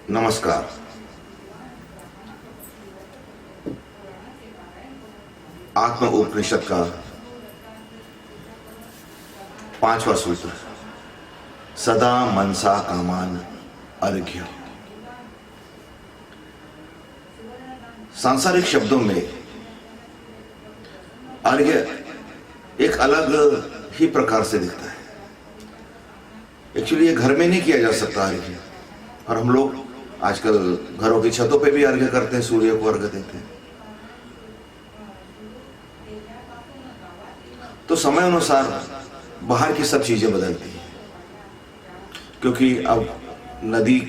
नमस्कार। आत्म उपनिषद का 5वां सूत्र, सदा मनसा कामान अर्घ्य। सांसारिक शब्दों में अर्घ्य एक अलग ही प्रकार से दिखता है। एक्चुअली ये घर में नहीं किया जा सकता अर्घ्य, और हम लोग आजकल घरों की छतों पे भी अर्घ्य करते हैं, सूर्य को अर्घ्य देते हैं। तो समय अनुसार बाहर की सब चीजें बदलती हैं, क्योंकि अब नदी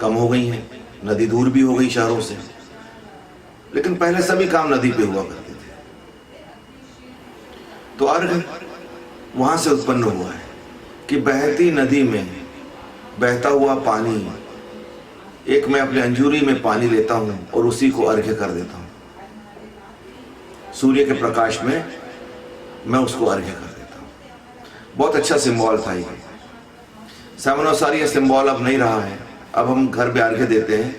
कम हो गई है, नदी दूर भी हो गई शहरों से, लेकिन पहले सभी काम नदी पे हुआ करते थे। तो अर्घ्य वहां से उत्पन्न हुआ है कि बहती नदी में बहता हुआ पानी, एक मैं अपने अंजूरी में पानी लेता हूं और उसी को अर्घ्य कर देता हूं। सूर्य के प्रकाश में मैं उसको अर्घ्य कर देता हूं। बहुत अच्छा सिंबल था ये। सामान्यतः ये सिंबल अब नहीं रहा है। अब हम घर पे अर्घ्य देते हैं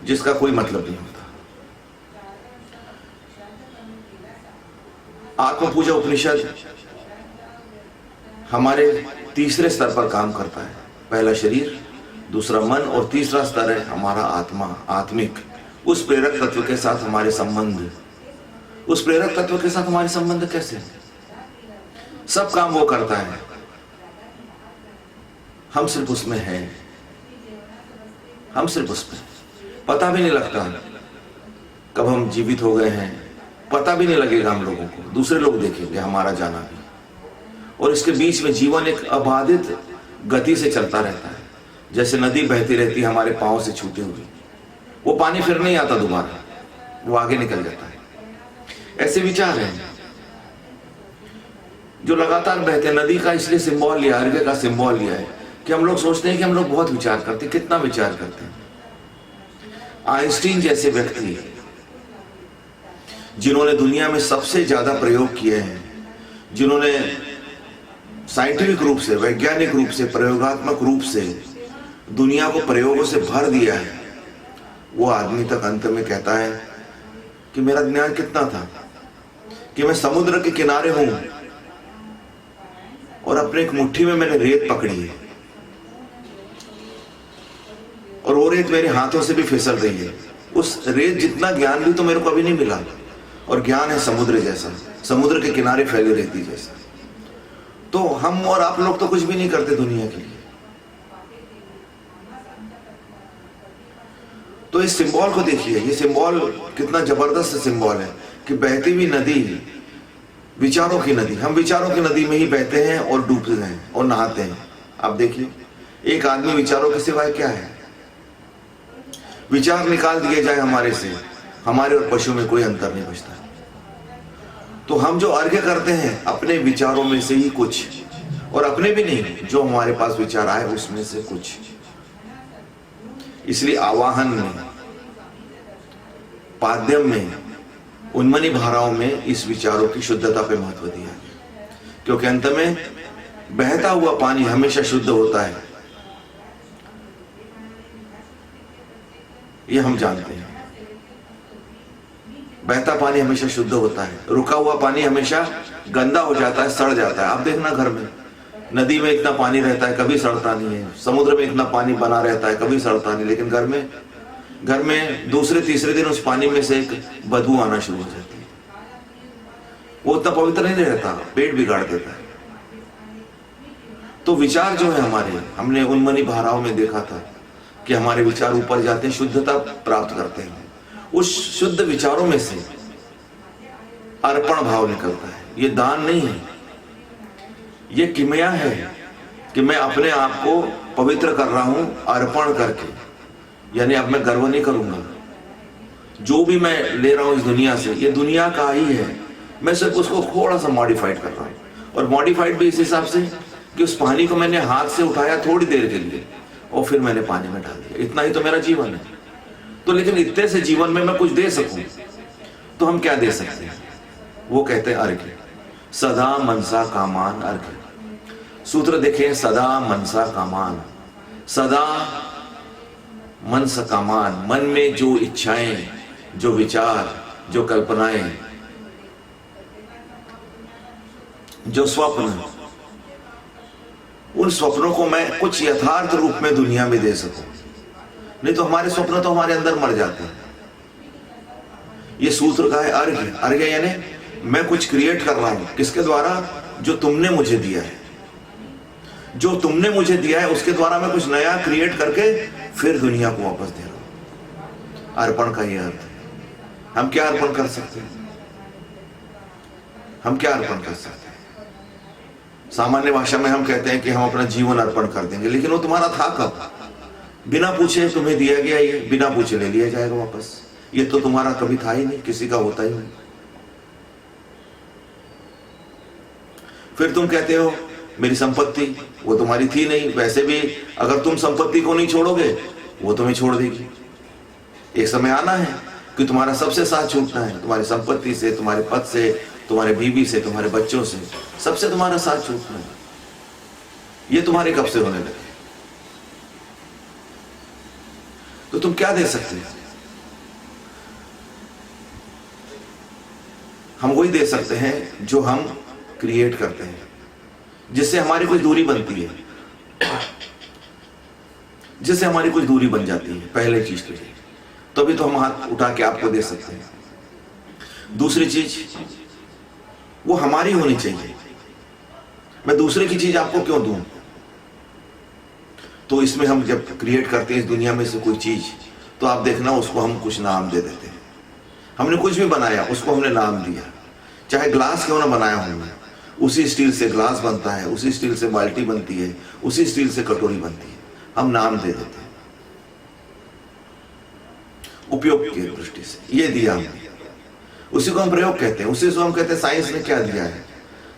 जिसका कोई मतलब नहीं होता। आत्म पूजा उपनिषद हमारे तीसरे स्तर पर काम करता है। पहला शरीर, दूसरा मन, और तीसरा स्तर है हमारा आत्मा, आत्मिक। उस प्रेरक तत्व के साथ हमारे संबंध, उस प्रेरक तत्व के साथ हमारे संबंध कैसे? सब काम वो करता है, हम सिर्फ उसमें हैं। हम सिर्फ उसमें, पता भी नहीं लगता कब हम जीवित हो गए हैं, पता भी नहीं लगेगा हम लोगों को। दूसरे लोग देखेंगे हमारा जाना भी, और इसके बीच में जीवन एक अबाधित गति से चलता रहता है। जैसे नदी बहती रहती है हमारे पांव से छूटी हुई, वो पानी फिर नहीं आता दोबारा, वो आगे निकल जाता है। ऐसे विचार हैं जो लगातार बहते। नदी का इसलिए सिंबल लिया, अर्घ्य का सिंबल लिया है कि हम लोग सोचते हैं कि हम लोग बहुत विचार करते हैं। कितना विचार करते हैं? आइंस्टीन जैसे व्यक्ति जिन्होंने दुनिया में सबसे ज्यादा प्रयोग किए हैं, जिन्होंने साइंटिफिक रूप से, वैज्ञानिक रूप से, प्रयोगात्मक रूप से दुनिया को प्रयोगों से भर दिया है, वो आदमी तक अंत में कहता है कि मेरा ज्ञान कितना था कि मैं समुद्र के किनारे हूं और अपने एक मुट्ठी में मैंने रेत पकड़ी है, और वो रेत मेरे हाथों से भी फिसल रही है। उस रेत जितना ज्ञान भी तो मेरे को अभी नहीं मिला, और ज्ञान है समुद्र जैसा, समुद्र के किनारे फैली रेती जैसा। तो हम और आप लोग तो कुछ भी नहीं करते दुनिया के लिए। तो इस सिंबल को देखिए, ये सिंबल कितना जबरदस्त सिंबल है कि बहती हुई नदी, विचारों की नदी, हम विचारों की नदी में ही बहते हैं और डूबते हैं और नहाते हैं। आप देखिए, एक आदमी विचारों के सिवाय क्या है? विचार निकाल दिए जाए हमारे से, हमारे और पशु में कोई अंतर नहीं बचता। तो हम जो अर्घ्य करते हैं अपने विचारों में से ही कुछ, और अपने भी नहीं, जो हमारे पास विचार आए उसमें से कुछ। इसलिए आवाहन में, पाद्यम में, उन्मनी धाराओं में इस विचारों की शुद्धता पे महत्व दिया है, क्योंकि अंत में बहता हुआ पानी हमेशा शुद्ध होता है, ये हम जानते हैं। बहता पानी हमेशा शुद्ध होता है, रुका हुआ पानी हमेशा गंदा हो जाता है, सड़ जाता है। आप देखना, घर में, नदी में इतना पानी रहता है कभी सड़ता नहीं है, समुद्र में इतना पानी बना रहता है कभी सड़ता नहीं, लेकिन घर में दूसरे तीसरे दिन उस पानी में से एक बदबू आना शुरू हो जाती है। वो उतना पवित्र नहीं रहता, पेट बिगाड़ देता है। तो विचार जो है हमारे, हमने उन्मनी धाराओं में देखा था कि हमारे विचार ऊपर जाते हैं, शुद्धता प्राप्त करते हैं। उस शुद्ध विचारों में से अर्पण भाव निकलता है। ये दान नहीं है, ये किमिया है कि मैं अपने आप को पवित्र कर रहा हूं अर्पण करके। यानी अब मैं गर्व नहीं करूंगा, जो भी मैं ले रहा हूं इस दुनिया से, ये दुनिया का ही है, मैं सिर्फ उसको थोड़ा सा मॉडिफाइड कर रहा हूं। और मॉडिफाइड भी इस हिसाब से कि उस पानी को मैंने हाथ से उठाया थोड़ी देर के लिए और फिर मैंने पानी में डाल दिया। इतना ही तो मेरा जीवन है। तो लेकिन इतने से जीवन में मैं कुछ दे सकूं, तो हम क्या दे सकते हैं? वो कहते हैं अर्घ्य। सदा मनसा कामान अर्घ्य। सूत्र देखें, सदा मनसा कामान। सदा मन सा कामान, मन में जो इच्छाएं, जो विचार, जो कल्पनाएं, जो स्वप्न, उन स्वप्नों को मैं कुछ यथार्थ रूप में दुनिया में दे सकूं। नहीं तो हमारे स्वप्न तो हमारे अंदर मर जाते हैं। ये सूत्र का है अर्घ्य। अर्घ्य यानी मैं कुछ क्रिएट कर रहा हूं, किसके द्वारा? जो तुमने मुझे दिया है। जो तुमने मुझे दिया है उसके द्वारा मैं कुछ नया क्रिएट करके फिर दुनिया को वापस दे रहा हूं। अर्पण का ये अर्थ है। हम क्या अर्पण कर सकते हैं? हम क्या अर्पण कर सकते हैं? सामान्य भाषा में हम कहते हैं कि हम अपना जीवन अर्पण कर देंगे, लेकिन वो तुम्हारा था कब? बिना पूछे तुम्हें दिया गया, ये बिना पूछे ले लिया जाएगा वापस। ये तो तुम्हारा कभी था ही नहीं, किसी का होता ही नहीं। फिर तुम कहते हो मेरी संपत्ति, वो तुम्हारी थी नहीं। वैसे भी अगर तुम संपत्ति को नहीं छोड़ोगे वो तुम्हें छोड़ देगी। एक समय आना है कि तुम्हारा सबसे साथ छूटना है, तुम्हारी संपत्ति से, तुम्हारे पद से, तुम्हारे बीवी से, तुम्हारे बच्चों से, सबसे तुम्हारा साथ छूटना है। ये तुम्हारे कब से होने लगे? तो तुम क्या दे सकते हो? हम वही दे सकते हैं जो हम क्रिएट करते हैं, जिससे हमारी कोई दूरी बनती है, जिससे हमारी कोई दूरी बन जाती है पहले चीज के लिए, तभी तो हम हाथ उठा के आपको दे सकते हैं। दूसरी चीज वो हमारी होनी चाहिए। मैं दूसरे की चीज आपको क्यों दूं? तो इसमें हम जब क्रिएट करते हैं इस दुनिया में से कोई चीज, तो आप देखना उसको हम कुछ नाम दे देते हैं। हमने कुछ भी बनाया उसको हमने नाम दिया, चाहे ग्लास क्यों ना बनाया हमने, उसी स्टील से ग्लास बनता है, उसी स्टील से बाल्टी बनती है, उसी स्टील से कटोरी बनती है, हम नाम दे देते हैं उपयोग की दृष्टि से। ये दिया हमने, उसी को हम प्रयोग कहते हैं, उसी को हम कहते हैं साइंस ने क्या दिया है,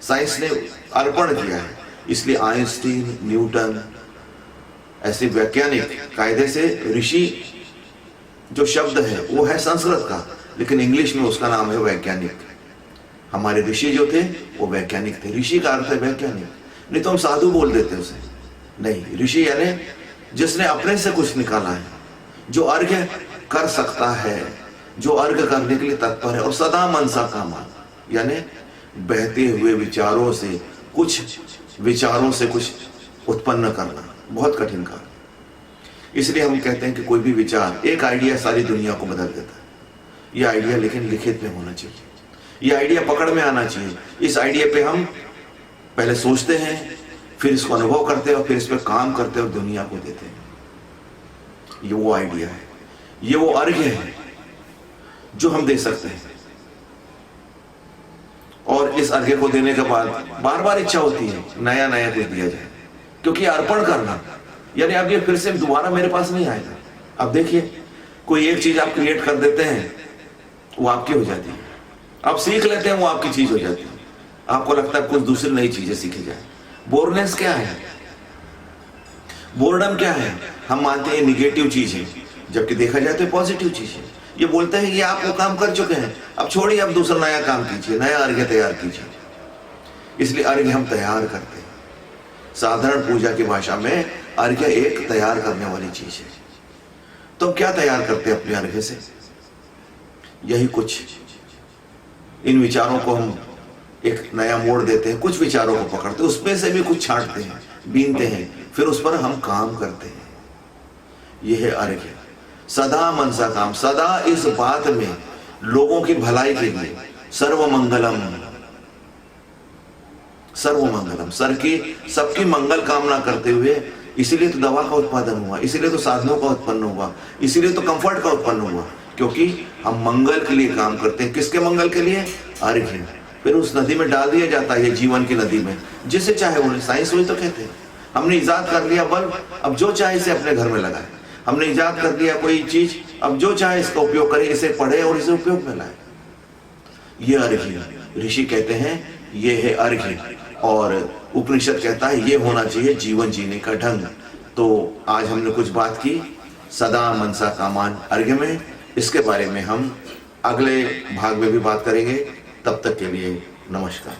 साइंस ने अर्पण किया है। इसलिए आइंस्टीन, न्यूटन, ऐसे वैज्ञानिक कायदे से ऋषि जो शब्द है वो है संस्कृत का, लेकिन इंग्लिश में उसका नाम है वैज्ञानिक। हमारे ऋषि जो थे वो वैज्ञानिक थे। ऋषि का अर्थ है वैज्ञानिक। नहीं तो हम साधु बोल देते उसे। नहीं, ऋषि यानी जिसने अपने से कुछ निकाला है, जो अर्घ्य कर सकता है, जो अर्घ्य करने के लिए तत्पर है, और सदा मनसा कामा यानी बहते हुए विचारों से कुछ उत्पन्न करना बहुत कठिन काम। इसलिए हम कहते हैं कि कोई भी विचार, एक आइडिया सारी दुनिया को बदल देता है। यह आइडिया लेकिन लिखित में होना चाहिए, यह आइडिया पकड़ में आना चाहिए। इस आइडिया पे हम पहले सोचते हैं, फिर इसको अनुभव करते हैं, और फिर इस पर काम करते हैं और दुनिया को देते हैं। ये वो आइडिया है, ये वो अर्घ्य है जो हम दे सकते हैं। और इस अर्घ्य को देने के बाद बार बार इच्छा होती है नया नया कुछ दिया जाए, क्योंकि अर्पण करना यानी अब ये फिर से दोबारा मेरे पास नहीं आएगा। अब देखिए, कोई एक चीज आप क्रिएट कर देते हैं वो आपकी हो जाती है, आप सीख लेते हैं वो आपकी चीज हो जाती है। आपको लगता है कुछ दूसरी नई चीजें सीखी जाए। बोरनेस क्या है? बोर्डम क्या है? हम मानते हैं निगेटिव चीज है, जबकि देखा जाए तो पॉजिटिव चीज है। ये बोलते हैं ये आप वो काम कर चुके हैं, अब छोड़िए, अब दूसरा नया काम कीजिए, नया अर्घ्य तैयार कीजिए। इसलिए अर्घ्य हम तैयार करते हैं। साधारण पूजा की भाषा में अर्घ्य एक तैयार करने वाली चीज है। तो क्या तैयार करते हैं अपने अर्घ्य से? यही कुछ, इन विचारों को हम एक नया मोड़ देते हैं, कुछ विचारों को पकड़ते हैं, उसमें से भी कुछ छांटते हैं, बीनते हैं, फिर उस पर हम काम करते हैं। यह है अर्घ्य। सदा मनसा काम, सदा इस बात में लोगों की भलाई के लिए, सर्वमंगलम, सर्वमंगलम, सबकी मंगल कामना करते हुए। इसीलिए तो दवा का उत्पादन हुआ, इसीलिए तो साधनों का उत्पन्न हुआ, इसीलिए तो कंफर्ट का उत्पन्न हुआ, क्योंकि हम मंगल के लिए काम करते हैं। किसके मंगल के लिए? अर्घ्य। फिर उस नदी में डाल दिया जाता है, ये जीवन की नदी में, जिसे चाहे उन्हें, साइंस वही तो कहते हैं। हमने इजाद कर लिया बल्ब, अब जो चाहे इसे अपने घर में लगाए। हमने इजाद कर लिया कोई चीज, अब जो चाहे इसका उपयोग करे, इसे पढ़े और इसे उपयोग में लाए। ये अर्घ्य, ऋषि कहते हैं ये है अर्घ्य, और उपनिषद कहता है ये होना चाहिए जीवन जीने का ढंग। तो आज हमने कुछ बात की सदा मनसा कामान अर्घ्य में। इसके बारे में हम अगले भाग में भी बात करेंगे। तब तक के लिए नमस्कार।